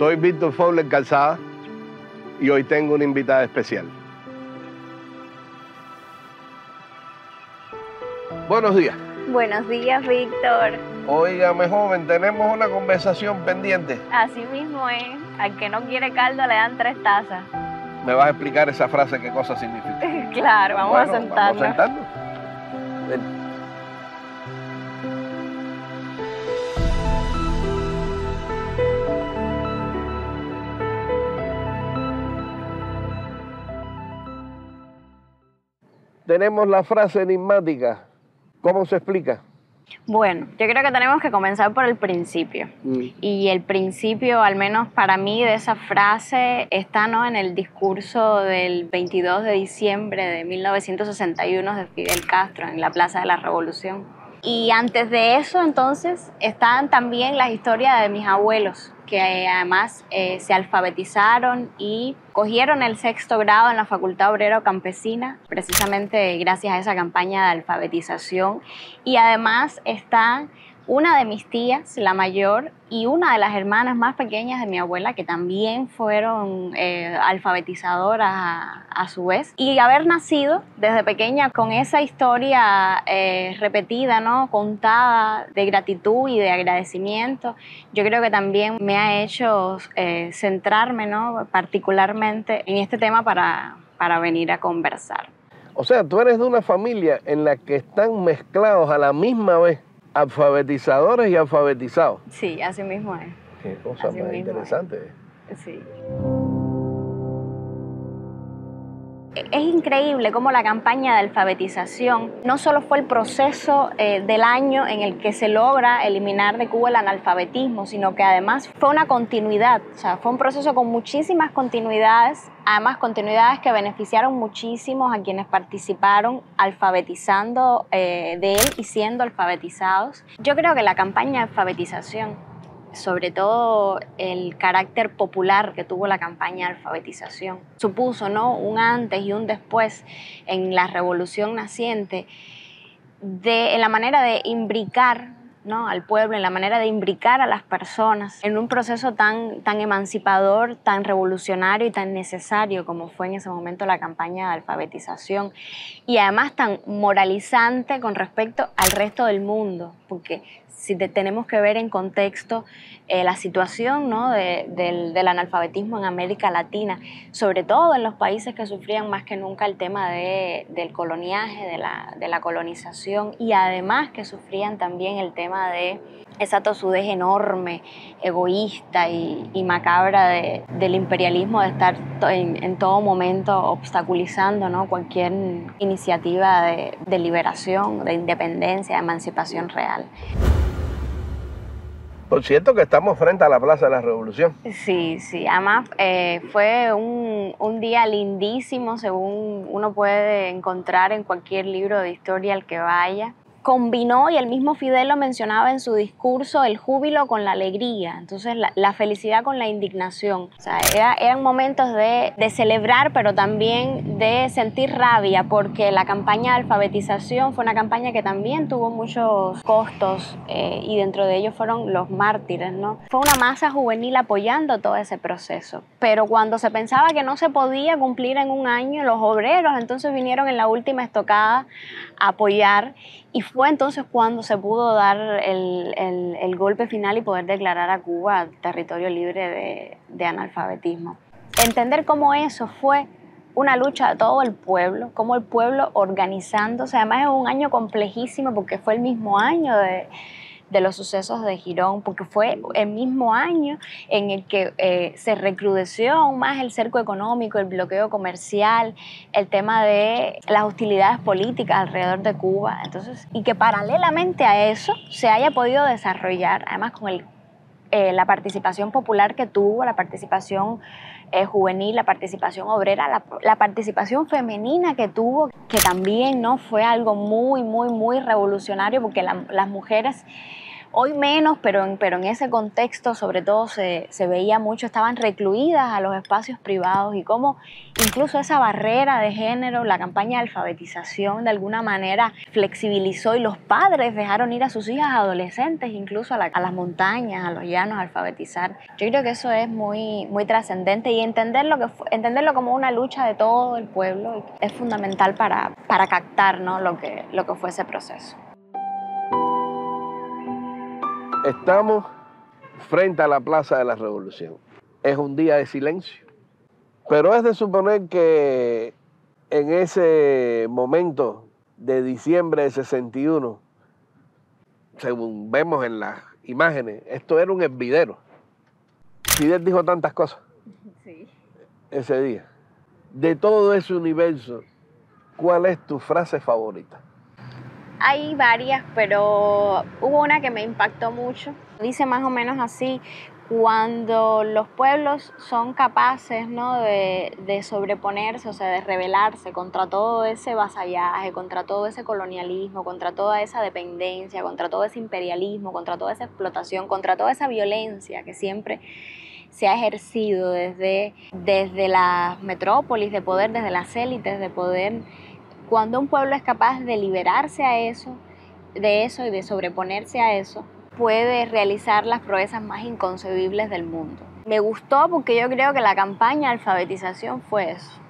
Soy Víctor Fowler Calzada y hoy tengo una invitada especial. Buenos días. Buenos días, Víctor. Óigame, joven, tenemos una conversación pendiente. Así mismo es. Al que no quiere caldo le dan 3 tazas. ¿Me vas a explicar esa frase qué cosa significa? Claro, vamos a sentarnos. Vamos a sentarnos. Ven. Tenemos la frase enigmática. ¿Cómo se explica? Bueno, yo creo que tenemos que comenzar por el principio. Y el principio, al menos para mí, de esa frase está, ¿no?, en el discurso del 22 de diciembre de 1961 de Fidel Castro en la Plaza de la Revolución. Y antes de eso, entonces, están también las historias de mis abuelos, que además se alfabetizaron y cogieron el 6º grado en la Facultad Obrero Campesina, precisamente gracias a esa campaña de alfabetización. Y además está una de mis tías, la mayor, y una de las hermanas más pequeñas de mi abuela, que también fueron alfabetizadoras a su vez. Y haber nacido desde pequeña con esa historia repetida, ¿no?, contada, de gratitud y de agradecimiento, yo creo que también me ha hecho centrarme, ¿no?, particularmente en este tema para venir a conversar. O sea, tú eres de una familia en la que están mezclados a la misma vez alfabetizadores y alfabetizados. Sí, así mismo es. Qué cosa así más interesante. Sí. Es increíble cómo la campaña de alfabetización no solo fue el proceso del año en el que se logra eliminar de Cuba el analfabetismo, sino que además fue una continuidad, o sea, fue un proceso con muchísimas continuidades, además continuidades que beneficiaron muchísimo a quienes participaron alfabetizando de él y siendo alfabetizados. Yo creo que la campaña de alfabetización, sobre todo el carácter popular que tuvo la campaña de alfabetización, supuso, ¿no?, un antes y un después en la revolución naciente, en la manera de imbricar, ¿no?, al pueblo, en la manera de imbricar a las personas en un proceso tan emancipador, tan revolucionario y tan necesario como fue en ese momento la campaña de alfabetización, y además tan moralizante con respecto al resto del mundo, porque si tenemos que ver en contexto la situación, ¿no?, del analfabetismo en América Latina, sobre todo en los países que sufrían más que nunca el tema del coloniaje, de la colonización, y además que sufrían también el tema de esa tosudez enorme, egoísta y macabra del imperialismo, de estar en todo momento obstaculizando, ¿no?, cualquier iniciativa de liberación, de independencia, de emancipación real. Por cierto que estamos frente a la Plaza de la Revolución. Sí, sí. Además fue un día lindísimo, según uno puede encontrar en cualquier libro de historia al que vaya. Combinó, y el mismo Fidel lo mencionaba en su discurso, el júbilo con la alegría, entonces la felicidad con la indignación. O sea, eran momentos de celebrar, pero también de sentir rabia, porque la campaña de alfabetización fue una campaña que también tuvo muchos costos, y dentro de ellos fueron los mártires, ¿no? Fue una masa juvenil apoyando todo ese proceso, pero cuando se pensaba que no se podía cumplir en un año, los obreros entonces vinieron en la última estocada a apoyar, y fue entonces cuando se pudo dar el golpe final y poder declarar a Cuba territorio libre de analfabetismo. Entender cómo eso fue una lucha de todo el pueblo, cómo el pueblo organizándose, además es un año complejísimo porque fue el mismo año de los sucesos de Girón, porque fue el mismo año en el que se recrudeció aún más el cerco económico, el bloqueo comercial, el tema de las hostilidades políticas alrededor de Cuba. Entonces, y que paralelamente a eso se haya podido desarrollar, además con la participación popular que tuvo, la participación juvenil, la participación obrera, la participación femenina que tuvo, que también, ¿no?, fue algo muy revolucionario, porque las mujeres Hoy menos, pero en ese contexto sobre todo se veía mucho, estaban recluidas a los espacios privados y cómo incluso esa barrera de género, la campaña de alfabetización de alguna manera flexibilizó y los padres dejaron ir a sus hijas adolescentes incluso a las montañas, a los llanos a alfabetizar. Yo creo que eso es muy, muy trascendente y entenderlo como una lucha de todo el pueblo es fundamental para captar, ¿no?, lo que fue ese proceso. Estamos frente a la Plaza de la Revolución. Es un día de silencio, pero es de suponer que en ese momento de diciembre de 61, según vemos en las imágenes, esto era un hervidero. Fidel dijo tantas cosas ese día. De todo ese universo, ¿cuál es tu frase favorita? Hay varias, pero hubo una que me impactó mucho. Dice más o menos así: cuando los pueblos son capaces, ¿no?, de sobreponerse, o sea, de rebelarse contra todo ese vasallaje, contra todo ese colonialismo, contra toda esa dependencia, contra todo ese imperialismo, contra toda esa explotación, contra toda esa violencia que siempre se ha ejercido desde las metrópolis de poder, desde las élites de poder. Cuando un pueblo es capaz de liberarse de eso y de sobreponerse a eso, puede realizar las proezas más inconcebibles del mundo. Me gustó porque yo creo que la campaña de alfabetización fue eso.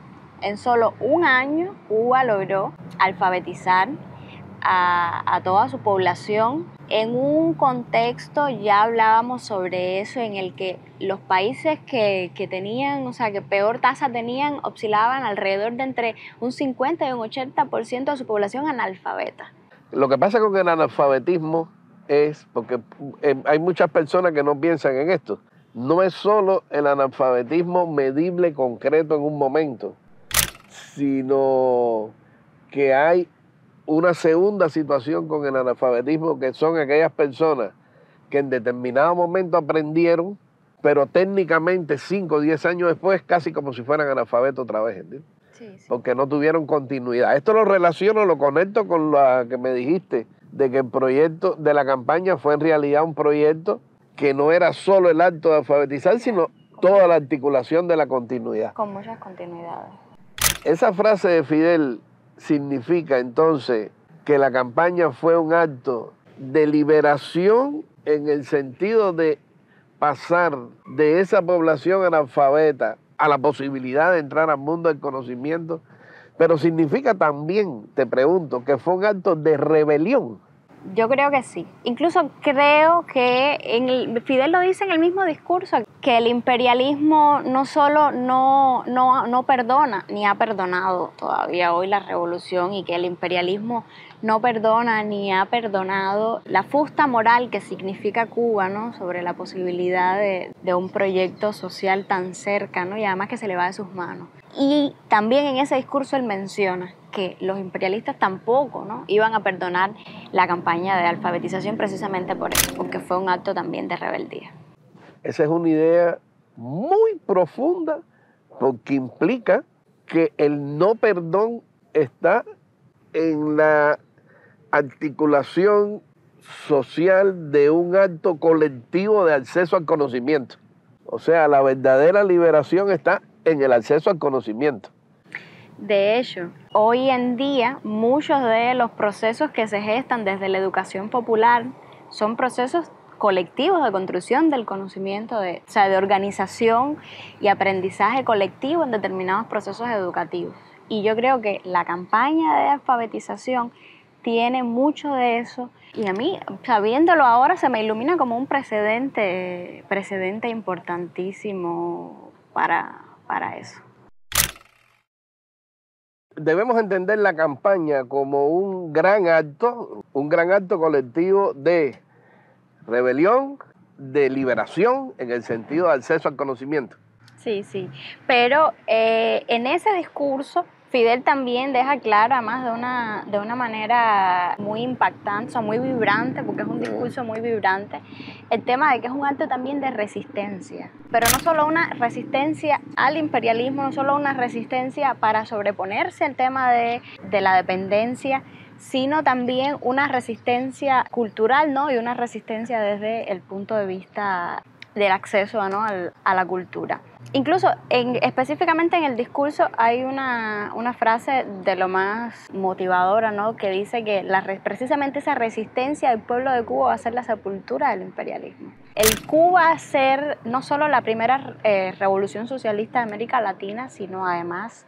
En solo un año, Cuba logró alfabetizar a toda su población en un contexto, ya hablábamos sobre eso, en el que los países que tenían, o sea, que peor tasa tenían, oscilaban alrededor de entre un 50 y un 80% de su población analfabeta. Lo que pasa con el analfabetismo es, porque hay muchas personas que no piensan en esto, no es solo el analfabetismo medible, concreto en un momento, sino que hay una segunda situación con el analfabetismo, que son aquellas personas que en determinado momento aprendieron, pero técnicamente 5 o 10 años después casi como si fueran analfabetos otra vez, ¿entiendes? Sí. Porque no tuvieron continuidad. Esto lo relaciono, lo conecto con lo que me dijiste, de que el proyecto de la campaña fue en realidad un proyecto que no era solo el acto de alfabetizar, sino toda la articulación de la continuidad. Con muchas continuidades. Esa frase de Fidel significa entonces que la campaña fue un acto de liberación en el sentido de pasar de esa población analfabeta a la posibilidad de entrar al mundo del conocimiento, pero significa también, te pregunto, que fue un acto de rebelión. Yo creo que sí. Incluso creo que Fidel lo dice en el mismo discurso, que el imperialismo no solo no perdona, ni ha perdonado todavía hoy la revolución, y que el imperialismo no perdona ni ha perdonado la fusta moral que significa Cuba, ¿no?, sobre la posibilidad de un proyecto social tan cerca, ¿no?, y además que se le va de sus manos. Y también en ese discurso él menciona que los imperialistas tampoco, ¿no?, iban a perdonar la campaña de alfabetización precisamente por eso, porque fue un acto también de rebeldía. Esa es una idea muy profunda, porque implica que el no perdón está en la articulación social de un acto colectivo de acceso al conocimiento. O sea, la verdadera liberación está en el acceso al conocimiento. De hecho, hoy en día muchos de los procesos que se gestan desde la educación popular son procesos colectivos de construcción del conocimiento, de organización y aprendizaje colectivo en determinados procesos educativos. Y yo creo que la campaña de alfabetización tiene mucho de eso, y a mí, sabiéndolo ahora, se me ilumina como un precedente importantísimo para eso. Debemos entender la campaña como un gran acto colectivo de rebelión, de liberación, en el sentido de acceso al conocimiento. Sí, pero en ese discurso Fidel también deja claro, además de una manera muy impactante, o sea, muy vibrante, porque es un discurso muy vibrante, el tema de que es un acto también de resistencia, pero no solo una resistencia al imperialismo, no solo una resistencia para sobreponerse al tema de la dependencia, sino también una resistencia cultural, ¿no? Y una resistencia desde el punto de vista del acceso, ¿no? a la cultura. Incluso específicamente en el discurso hay una frase de lo más motivadora, ¿no? Que dice que precisamente esa resistencia del pueblo de Cuba va a ser la sepultura del imperialismo. El Cuba va a ser no solo la primera revolución socialista de América Latina, sino además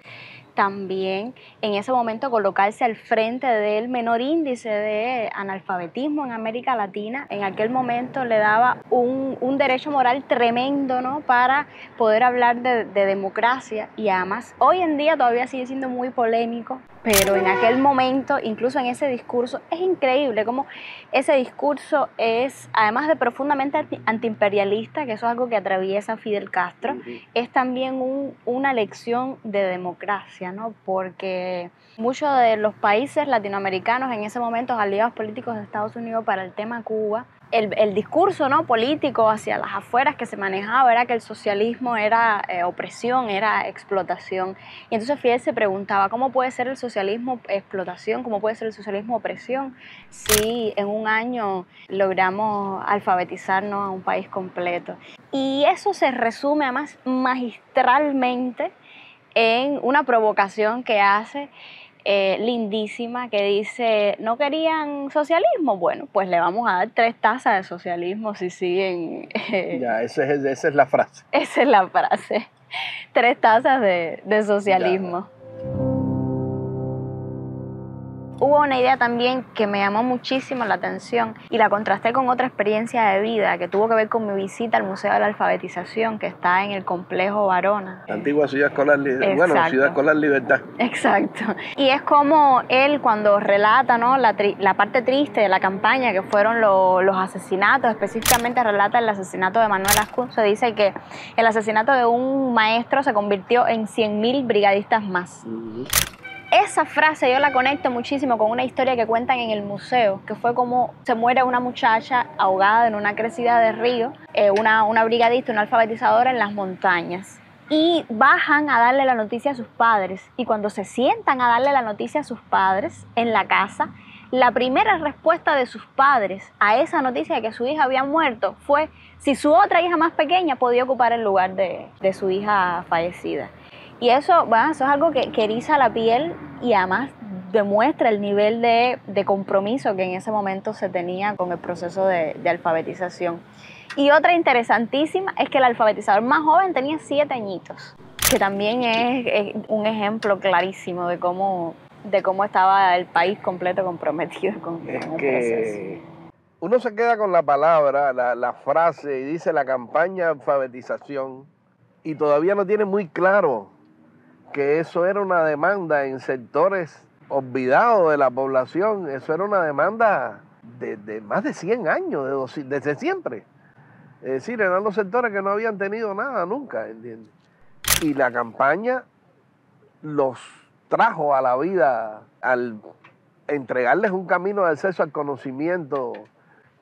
también en ese momento colocarse al frente del menor índice de analfabetismo en América Latina. En aquel momento le daba un derecho moral tremendo, ¿no? Para poder hablar de democracia, y además hoy en día todavía sigue siendo muy polémico, pero en aquel momento, incluso en ese discurso, es increíble cómo ese discurso es, además de profundamente antiimperialista, que eso es algo que atraviesa Fidel Castro, es también una lección de democracia, ¿no? Porque muchos de los países latinoamericanos en ese momento, aliados políticos de Estados Unidos para el tema Cuba, el discurso, ¿no? político hacia las afueras que se manejaba era que el socialismo era opresión, era explotación. Y entonces Fidel se preguntaba, ¿cómo puede ser el socialismo explotación? ¿Cómo puede ser el socialismo opresión? Si en un año logramos alfabetizarnos a un país completo. Y eso se resume además magistralmente en una provocación que hace lindísima, que dice, ¿no querían socialismo? Bueno, pues le vamos a dar 3 tazas de socialismo si siguen. Ya, esa es la frase. Esa es la frase. 3 tazas de socialismo. Ya. Hubo una idea también que me llamó muchísimo la atención y la contrasté con otra experiencia de vida que tuvo que ver con mi visita al Museo de la Alfabetización, que está en el complejo Barona. Antigua Ciudad Escolar, bueno, Ciudad Escolar Libertad. Exacto. Y es como él cuando relata, ¿no? la parte triste de la campaña, que fueron los asesinatos, específicamente relata el asesinato de Manuel Ascun. Se dice que el asesinato de un maestro se convirtió en 100.000 brigadistas más. Esa frase yo la conecto muchísimo con una historia que cuentan en el museo, que fue como se muere una muchacha ahogada en una crecida de río, una brigadista, una alfabetizadora en las montañas. Y bajan a darle la noticia a sus padres. Y cuando se sientan a darle la noticia a sus padres en la casa, la primera respuesta de sus padres a esa noticia de que su hija había muerto fue si su otra hija más pequeña podía ocupar el lugar de su hija fallecida. Y eso, bueno, eso es algo que eriza la piel y además demuestra el nivel de compromiso que en ese momento se tenía con el proceso de alfabetización. Y otra interesantísima es que el alfabetizador más joven tenía 7 añitos, que también es un ejemplo clarísimo de cómo estaba el país completo comprometido con el proceso. Uno se queda con la palabra, la frase, y dice la campaña de alfabetización, y todavía no tiene muy claro que eso era una demanda en sectores olvidados de la población. Eso era una demanda de más de 100 años, desde siempre. Es decir, eran los sectores que no habían tenido nada nunca, ¿entiendes? Y la campaña los trajo a la vida al entregarles un camino de acceso al conocimiento,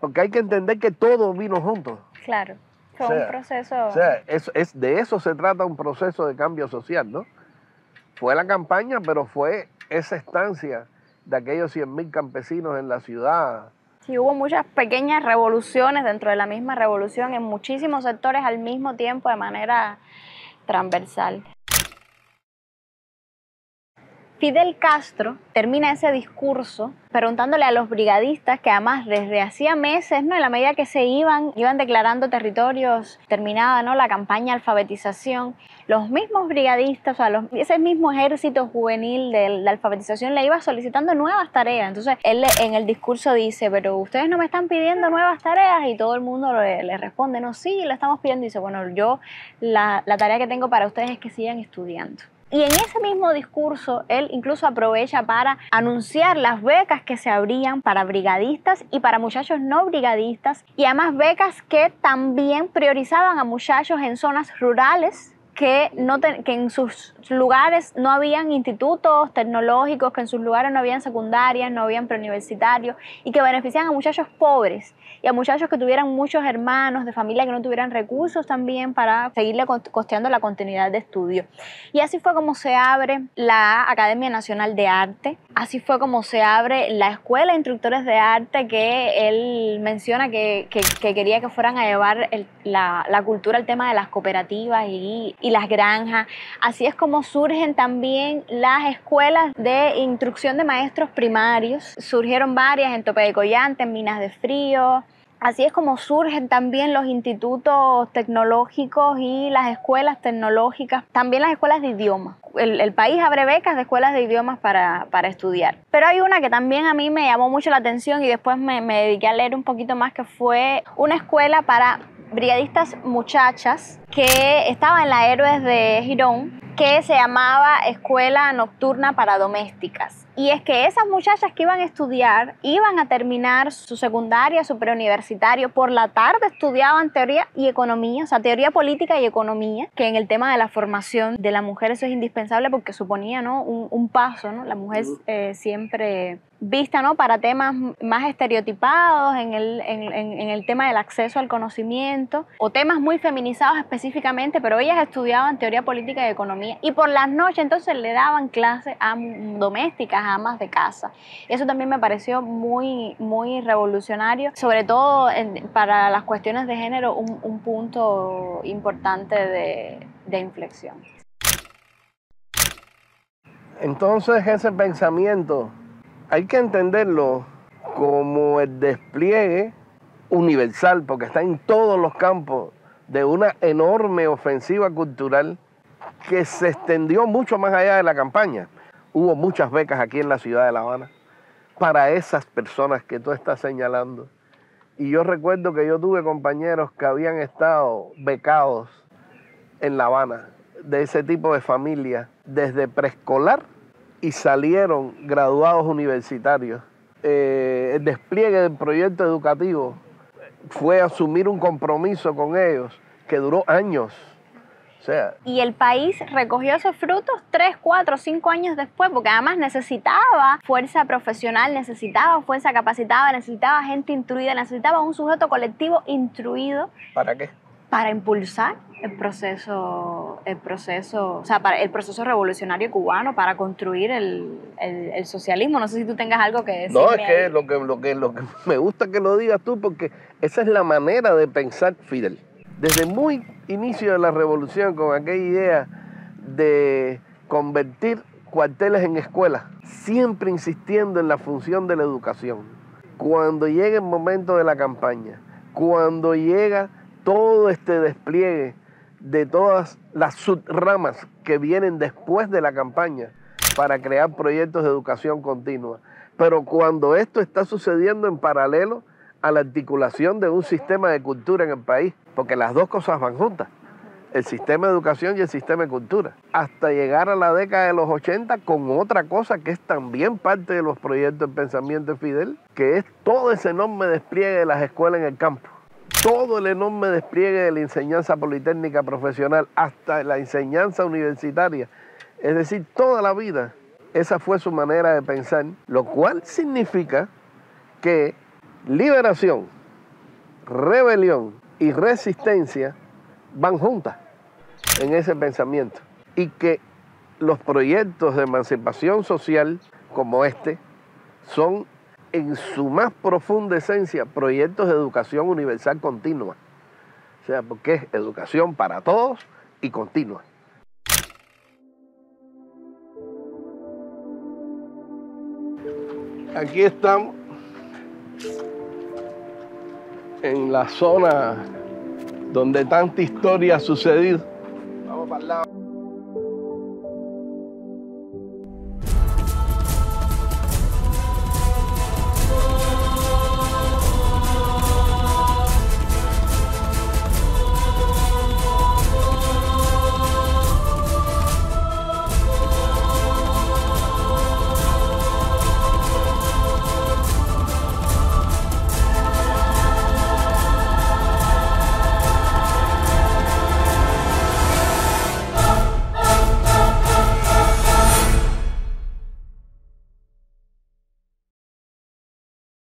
porque hay que entender que todo vino junto. Claro, fue un proceso. O sea, de eso se trata un proceso de cambio social, ¿no? Fue la campaña, pero fue esa estancia de aquellos 100.000 campesinos en la ciudad. Sí, hubo muchas pequeñas revoluciones dentro de la misma revolución en muchísimos sectores al mismo tiempo de manera transversal. Fidel Castro termina ese discurso preguntándole a los brigadistas, que además desde hacía meses, ¿no? En la medida que se iban declarando territorios, terminada, ¿no? La campaña de alfabetización, los mismos brigadistas, o sea, ese mismo ejército juvenil de la alfabetización le iba solicitando nuevas tareas. Entonces él en el discurso dice, pero ustedes no me están pidiendo nuevas tareas, y todo el mundo le responde, no, sí, le estamos pidiendo. Y dice, bueno, yo la tarea que tengo para ustedes es que sigan estudiando. Y en ese mismo discurso, él incluso aprovecha para anunciar las becas que se abrían para brigadistas y para muchachos no brigadistas, y además becas que también priorizaban a muchachos en zonas rurales que en sus lugares no habían institutos tecnológicos, que en sus lugares no habían secundarias, no habían preuniversitarios, y que benefician a muchachos pobres y a muchachos que tuvieran muchos hermanos de familia que no tuvieran recursos también para seguirle costeando la continuidad de estudio. Y así fue como se abre la Academia Nacional de Arte, así fue como se abre la Escuela de Instructores de Arte, que él menciona que quería que fueran a llevar la cultura al tema de las cooperativas y las granjas. Así es como surgen también las escuelas de instrucción de maestros primarios. Surgieron varias en Tope de Collante, en Minas de Frío. Así es como surgen también los institutos tecnológicos y las escuelas tecnológicas, también las escuelas de idiomas. El país abre becas de escuelas de idiomas para estudiar. Pero hay una que también a mí me llamó mucho la atención y después me dediqué a leer un poquito más, que fue una escuela para brigadistas muchachas que estaba en la Héroes de Girón, que se llamaba Escuela Nocturna para Domésticas. Y es que esas muchachas que iban a estudiar, iban a terminar su secundaria, su preuniversitario, por la tarde estudiaban teoría y economía, o sea, teoría política y economía, que en el tema de la formación de la mujer eso es indispensable porque suponía, ¿no?, un paso, ¿no? La mujer siempre vista, ¿no?, para temas más estereotipados en el tema del acceso al conocimiento, o temas muy feminizados específicamente, pero ellas estudiaban teoría política y economía, y por las noches entonces le daban clases a domésticas, a amas de casa. Eso también me pareció muy, muy revolucionario, sobre todo para las cuestiones de género, un punto importante de inflexión. Entonces ese pensamiento hay que entenderlo como el despliegue universal, porque está en todos los campos, de una enorme ofensiva cultural que se extendió mucho más allá de la campaña. Hubo muchas becas aquí en la ciudad de La Habana para esas personas que tú estás señalando. Y yo recuerdo que yo tuve compañeros que habían estado becados en La Habana, de ese tipo de familia, desde preescolar, y salieron graduados universitarios. El despliegue del proyecto educativo fue asumir un compromiso con ellos que duró años. O sea, y el país recogió esos frutos 3, 4, 5 años después, porque además necesitaba fuerza profesional, necesitaba fuerza capacitada, necesitaba gente instruida, necesitaba un sujeto colectivo instruido. ¿Para qué? Para impulsar el proceso, o sea, para el proceso revolucionario cubano, para construir el socialismo. No sé si tú tengas algo que decir. No, es que lo que me gusta que lo digas tú, porque esa es la manera de pensar Fidel. Desde muy inicio de la revolución, con aquella idea de convertir cuarteles en escuelas, siempre insistiendo en la función de la educación. Cuando llega el momento de la campaña, cuando llega todo este despliegue de todas las subramas que vienen después de la campaña para crear proyectos de educación continua, pero cuando esto está sucediendo en paralelo a la articulación de un sistema de cultura en el país, porque las dos cosas van juntas, el sistema de educación y el sistema de cultura, hasta llegar a la década de los 80 con otra cosa que es también parte de los proyectos de pensamiento de Fidel, que es todo ese enorme despliegue de las escuelas en el campo, todo el enorme despliegue de la enseñanza politécnica profesional hasta la enseñanza universitaria, es decir, toda la vida. Esa fue su manera de pensar, lo cual significa que liberación, rebelión y resistencia van juntas en ese pensamiento, y que los proyectos de emancipación social como este son en su más profunda esencia proyectos de educación universal continua, o sea, porque es educación para todos y continua. Aquí estamos en la zona donde tanta historia ha sucedido. Vamos para el lado.